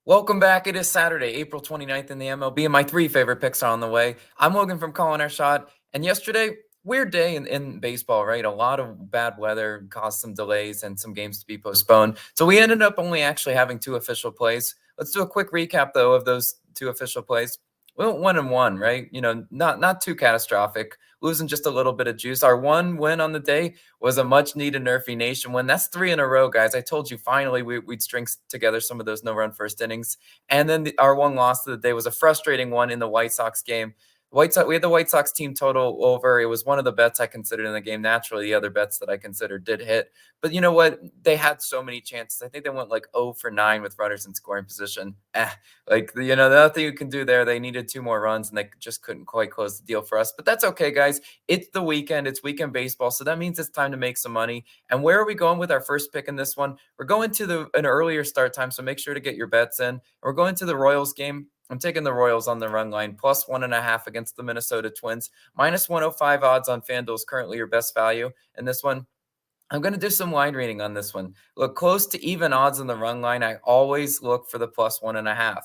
Welcome back. It is Saturday, April 29th in the MLB, and my three favorite picks are on the way. I'm Logan from Calling Our Shot, and yesterday, weird day in baseball, right? A lot of bad weather caused some delays and some games to be postponed. So we ended up only actually having two official plays. Let's do a quick recap, though, of those two official plays. We went 1-1, right? Not too catastrophic, losing just a little bit of juice. Our one win on the day was a much-needed Nerfy Nation win. That's 3 in a row, guys. I told you finally we'd string together some of those no-run first innings. And then our one loss of the day was a frustrating one in the White Sox game. We had the White Sox team total over. It was one of the bets I considered in the game. Naturally, the other bets that I considered did hit. But you know what? They had so many chances. I think they went like 0 for 9 with runners in scoring position. Nothing you can do there. They needed 2 more runs, and they just couldn't quite close the deal for us. But that's okay, guys. It's the weekend. It's weekend baseball, so that means it's time to make some money. And where are we going with our first pick in this one? We're going to an earlier start time, so make sure to get your bets in. We're going to the Royals game. I'm taking the Royals on the run line, plus 1.5 against the Minnesota Twins. Minus 105 odds on FanDuel is currently your best value. And this one, I'm going to do some line reading on this one. Look, close to even odds on the run line. I always look for the plus 1.5,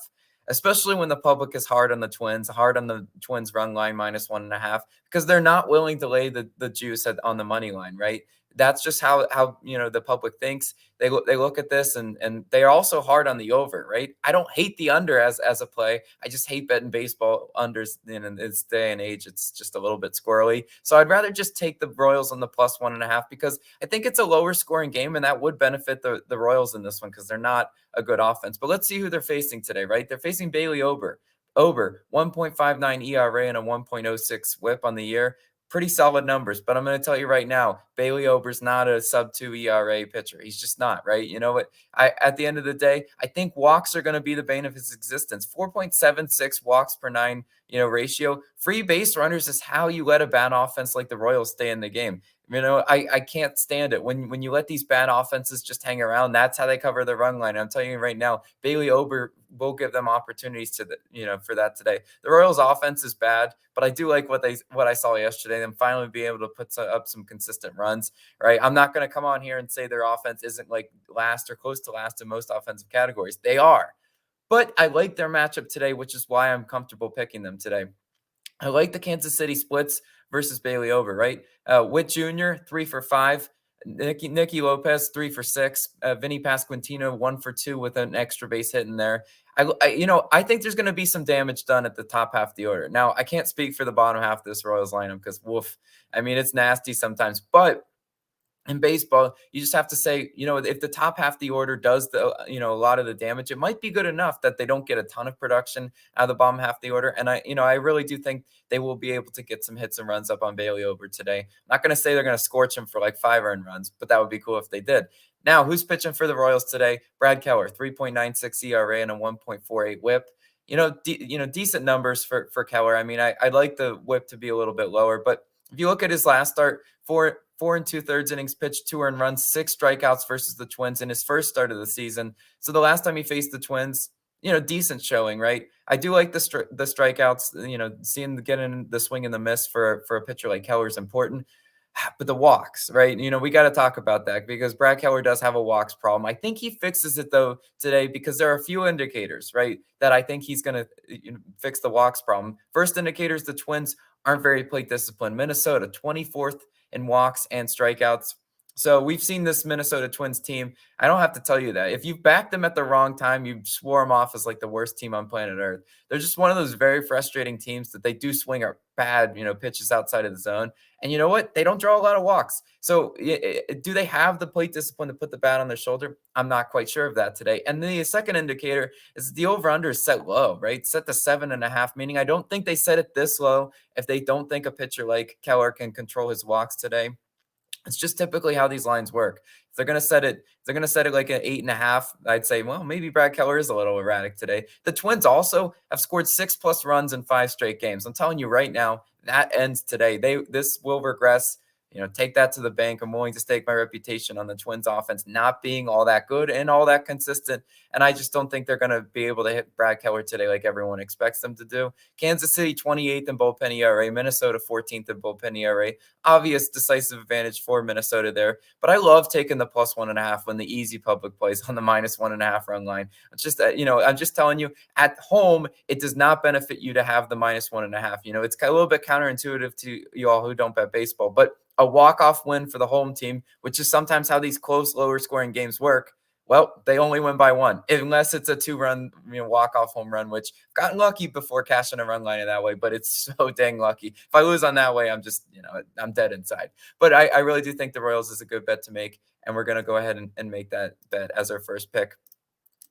especially when the public is hard on the Twins run line minus 1.5, because they're not willing to lay the juice on the money line, right? That's just how the public thinks. They look at this and they are also hard on the over, right? I don't hate the under as a play. I just hate betting baseball unders in this day and age. It's just a little bit squirrely. So I'd rather just take the Royals on the plus 1.5 because I think it's a lower scoring game, and that would benefit the Royals in this one because they're not a good offense. But let's see who they're facing today, right? They're facing Bailey Ober. 1.59 ERA and a 1.06 whip on the year. Pretty solid numbers, but I'm going to tell you right now, Bailey Ober's not a sub-2 ERA pitcher. He's just not, right? You know what? At the end of the day, I think walks are going to be the bane of his existence. 4.76 walks per 9, ratio. Free base runners is how you let a bad offense like the Royals stay in the game. I can't stand it when you let these bad offenses just hang around. That's how they cover the run line. I'm telling you right now, Bailey Ober will give them opportunities for that today. The Royals' offense is bad, but I do like what I saw yesterday. Them finally be able to put up some consistent runs. Right? I'm not going to come on here and say their offense isn't like last or close to last in most offensive categories. They are, but I like their matchup today, which is why I'm comfortable picking them today. I like the Kansas City splits versus Bailey Ober, right? Witt Jr., 3 for 5. Nicky Lopez, 3 for 6. Vinny Pasquantino, 1 for 2 with an extra base hit in there. I think there's going to be some damage done at the top half of the order. Now, I can't speak for the bottom half of this Royals lineup because, woof, it's nasty sometimes. But in baseball, you just have to say, if the top half of the order does a lot of the damage, it might be good enough that they don't get a ton of production out of the bottom half of the order. And I really do think they will be able to get some hits and runs up on Bailey Ober today. I'm not going to say they're going to scorch him for like 5 earned runs, but that would be cool if they did. Now, who's pitching for the Royals today? Brad Keller, 3.96 ERA and a 1.48 whip. Decent numbers for Keller. I'd like the whip to be a little bit lower, but if you look at his last start, 4 2/3 innings pitched, 2 earned runs, 6 strikeouts versus the Twins in his first start of the season. So the last time he faced the Twins, decent showing, right? I do like the strikeouts. Seeing getting the swing and the miss for a pitcher like Keller is important. But the walks, right? We got to talk about that because Brad Keller does have a walks problem. I think he fixes it though today because there are a few indicators, right, that I think he's going to fix the walks problem. First indicator is the Twins aren't very plate disciplined. Minnesota, 24th in walks and strikeouts. So we've seen this Minnesota Twins team. I don't have to tell you that. If you backed them at the wrong time, you swore them off as like the worst team on planet Earth. They're just one of those very frustrating teams that they do swing at bad, pitches outside of the zone. And you know what? They don't draw a lot of walks. So do they have the plate discipline to put the bat on their shoulder? I'm not quite sure of that today. And the second indicator is the over-under is set low, right? Set to 7.5, meaning I don't think they set it this low if they don't think a pitcher like Keller can control his walks today. It's just typically how these lines work. If they're going to set it like an 8.5, I'd say, well, maybe Brad Keller is a little erratic today. The Twins also have scored 6+ runs in 5 straight games. I'm telling you right now, that ends today. This will regress. take that to the bank. I'm willing to stake my reputation on the Twins offense not being all that good and all that consistent. And I just don't think they're going to be able to hit Brad Keller today like everyone expects them to do. Kansas City 28th in bullpen ERA, Minnesota 14th in bullpen ERA. Obvious decisive advantage for Minnesota there. But I love taking the +1.5 when the easy public plays on the -1.5 run line. It's just that, I'm just telling you, at home, it does not benefit you to have the -1.5. It's a little bit counterintuitive to you all who don't bet baseball, but a walk-off win for the home team, which is sometimes how these close, lower scoring games work. Well, they only win by one, unless it's a 2-run, walk-off home run, which I've gotten lucky before cashing a run line in that way, but it's so dang lucky. If I lose on that way, I'm just, I'm dead inside. But I really do think the Royals is a good bet to make, and we're going to go ahead and make that bet as our first pick.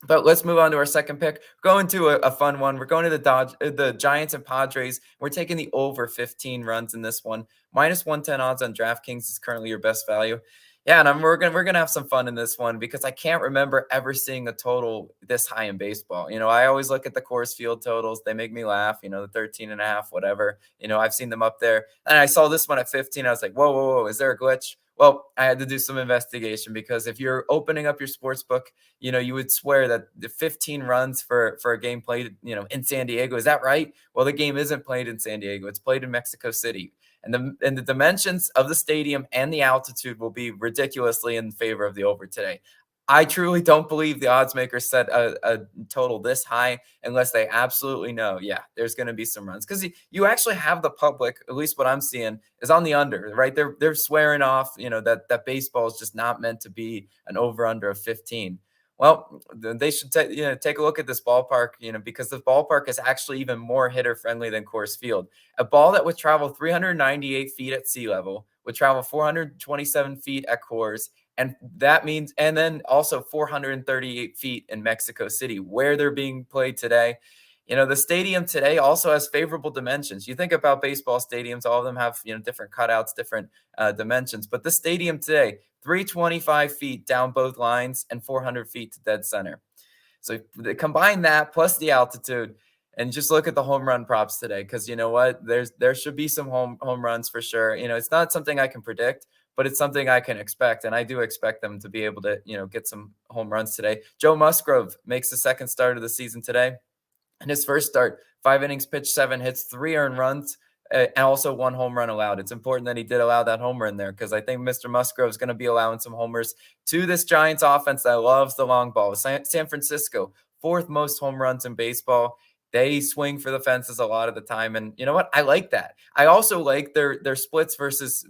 But let's move on to our second pick. Going to a fun one. We're going to the Giants and Padres. We're taking the over 15 runs in this one. -110 odds on DraftKings is currently your best value. Yeah, and we're gonna have some fun in this one because I can't remember ever seeing a total this high in baseball. I always look at the Coors Field totals; they make me laugh. The 13.5, whatever. I've seen them up there, and I saw this one at 15. I was like, whoa, whoa, whoa! Is there a glitch? Well, I had to do some investigation because if you're opening up your sports book, you would swear that the 15 runs for a game played, in San Diego. Is that right? Well, the game isn't played in San Diego. It's played in Mexico City. And the dimensions of the stadium and the altitude will be ridiculously in favor of the over today. I truly don't believe the odds makers set a total this high unless they absolutely know, yeah, there's going to be some runs. Because you actually have the public, at least what I'm seeing, is on the under, right? They're swearing off, that baseball is just not meant to be an over-under of 15. Well, they should take a look at this ballpark, because the ballpark is actually even more hitter-friendly than Coors Field. A ball that would travel 398 feet at sea level would travel 427 feet at Coors, and that means, and then also 438 feet in Mexico City, where they're being played today. The stadium today also has favorable dimensions. You think about baseball stadiums, all of them have, different cutouts, different dimensions. But the stadium today, 325 feet down both lines and 400 feet to dead center. So combine that plus the altitude and just look at the home run props today. Because you know what? There should be some home runs for sure. It's not something I can predict, but it's something I can expect. And I do expect them to be able to, get some home runs today. Joe Musgrove makes the second start of the season today. In his first start, 5 innings pitched, 7 hits, 3 earned runs, and also 1 home run allowed. It's important that he did allow that home run there because I think Mr. Musgrove is going to be allowing some homers to this Giants offense that loves the long ball. San Francisco, 4th most home runs in baseball. They swing for the fences a lot of the time. And you know what? I like that. I also like their splits versus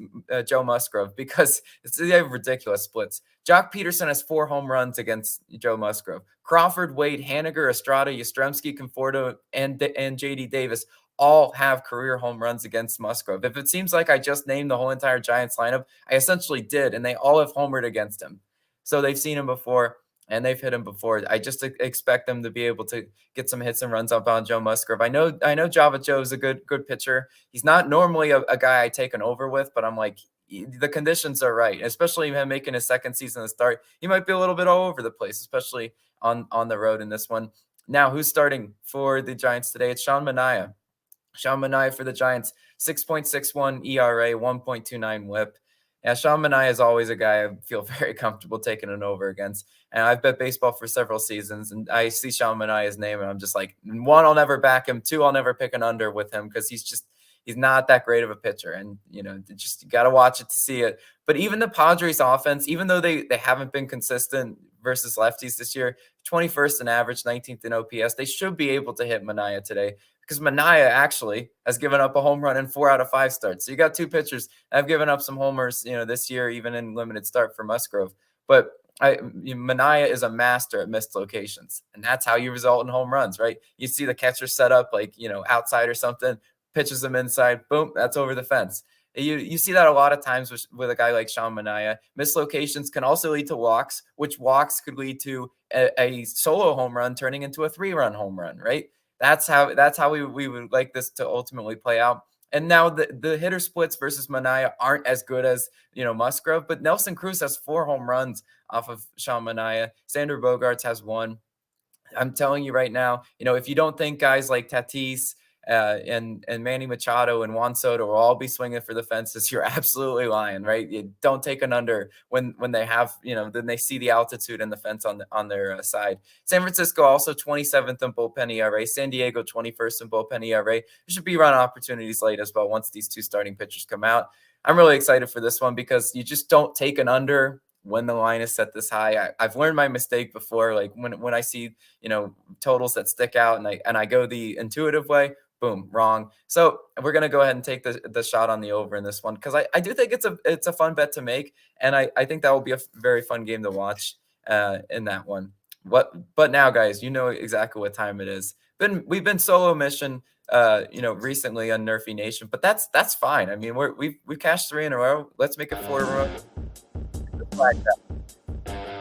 Joe Musgrove because they have ridiculous splits. Jock Peterson has 4 home runs against Joe Musgrove. Crawford, Wade, Haniger, Estrada, Yastrzemski, Conforto, and J.D. Davis all have career home runs against Musgrove. If it seems like I just named the whole entire Giants lineup, I essentially did, and they all have homered against him. So they've seen him before, and they've hit him before. I just expect them to be able to get some hits and runs up on Joe Musgrove. I know Java Joe is a good pitcher. He's not normally a guy I take an over with, but I'm like, the conditions are right, especially him making his second season to start. He might be a little bit all over the place, especially on the road in this one. Now, who's starting for the Giants today? It's Sean Manaea. Sean Manaea for the Giants, 6.61 ERA, 1.29 WHIP. Yeah, Sean Manaea is always a guy I feel very comfortable taking an over against. And I've bet baseball for several seasons, and I see Sean Manaea's name, and I'm just like, 1, I'll never back him. 2, I'll never pick an under with him because he's not that great of a pitcher. And, you got to watch it to see it. But even the Padres offense, even though they haven't been consistent versus lefties this year, 21st in average, 19th in OPS, they should be able to hit Manaea today because Manaea actually has given up a home run in 4 out of 5 starts. So you got 2 pitchers that have given up some homers, this year, even in limited start for Musgrove. But Manaea is a master at missed locations, and that's how you result in home runs, right? You see the catcher set up like, outside or something, pitches them inside, boom, that's over the fence. You see that a lot of times with a guy like Sean Manaea. Mislocations can also lead to walks, which walks could lead to a solo home run turning into a 3-run home run, right? That's how we would like this to ultimately play out. And now the hitter splits versus Manaea aren't as good as, Musgrove, but Nelson Cruz has 4 home runs off of Sean Manaea. Xander Bogaerts has 1. I'm telling you right now, if you don't think guys like Tatis, and Manny Machado and Juan Soto will all be swinging for the fences, you're absolutely lying, right? You don't take an under when they have, then they see the altitude and the fence on their side. San Francisco also 27th in bullpen ERA. San Diego 21st in bullpen ERA. There should be run opportunities late as well once these two starting pitchers come out. I'm really excited for this one because you just don't take an under when the line is set this high. I've learned my mistake before. Like when I see totals that stick out and I go the intuitive way, boom, wrong. So we're gonna go ahead and take the shot on the over in this one because I do think it's a fun bet to make, and I think that will be a very fun game to watch in that one. But now, guys, you know exactly what time it is. We've been solo mission recently on Nerfy Nation, but that's fine. I mean, we've cashed 3 in a row. Let's make it 4 in a row.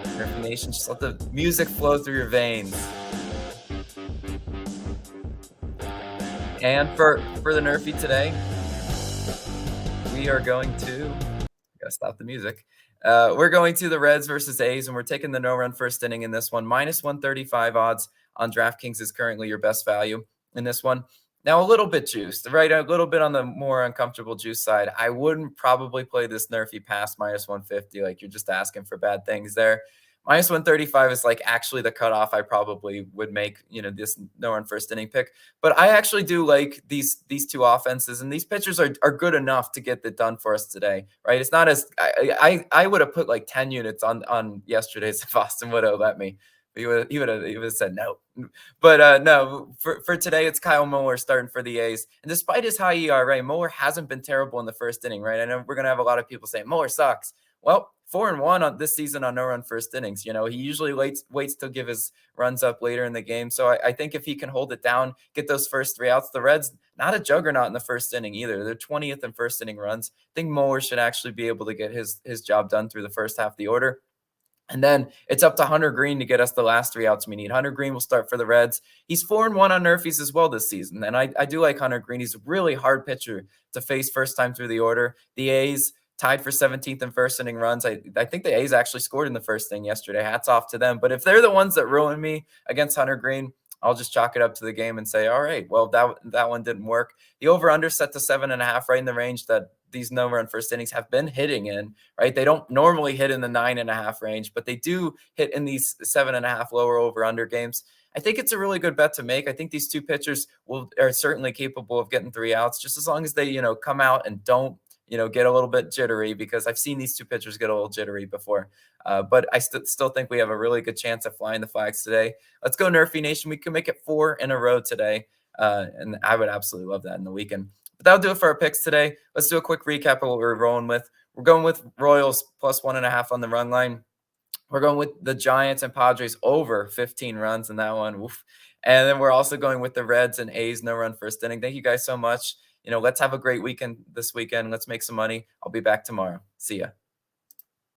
Nerfy Nation, just let the music flow through your veins. And for the Nerfy today, we are going to gotta stop the music. We're going to the Reds versus A's, and we're taking the no-run first inning in this one. Minus 135 odds on DraftKings is currently your best value in this one. Now, a little bit juiced, right? A little bit on the more uncomfortable juice side. I wouldn't probably play this Nerfy past minus 150. Like, you're just asking for bad things there. Minus 135 is like actually the cutoff I probably would make, this no-run first inning pick. But I actually do like these two offenses, and these pitchers are good enough to get it done for us today, right? It's not as I would have put like 10 units on yesterday's if Austin would have let me. He would have said no. But no, for today, it's Kyle Muller starting for the A's. And despite his high ERA, Muller hasn't been terrible in the first inning, right? I know we're going to have a lot of people saying Muller sucks. Well, 4-1 on this season on no-run first innings. He usually waits to give his runs up later in the game. So I think if he can hold it down, get those first 3 outs, the Reds, not a juggernaut in the first inning either. They're 20th in first inning runs. I think Muller should actually be able to get his job done through the first half of the order. And then it's up to Hunter Green to get us the last 3 outs we need. Hunter Green will start for the Reds. He's 4-1 on Nerfies as well this season. And I do like Hunter Green. He's a really hard pitcher to face first time through the order. The A's tied for 17th in first inning runs. I think the A's actually scored in the first inning yesterday. Hats off to them. But if they're the ones that ruin me against Hunter Green, I'll just chalk it up to the game and say, all right, well, that one didn't work. The over-under set to 7.5, right in the range that these no-run first innings have been hitting in, right? They don't normally hit in the 9.5 range, but they do hit in these 7.5 lower over-under games. I think it's a really good bet to make. I think these two pitchers are certainly capable of getting 3 outs, just as long as they, come out and don't, get a little bit jittery, because I've seen these two pitchers get a little jittery before. But I still think we have a really good chance of flying the flags today. Let's go Nerfy Nation. We can make it 4 in a row today. And I would absolutely love that in the weekend. But that'll do it for our picks today. Let's do a quick recap of what we're rolling with. We're going with Royals plus 1.5 on the run line. We're going with the Giants and Padres over 15 runs in that one. Oof. And then we're also going with the Reds and A's no run first inning. Thank you guys so much. Let's have a great weekend this weekend. Let's make some money. I'll be back tomorrow. See ya.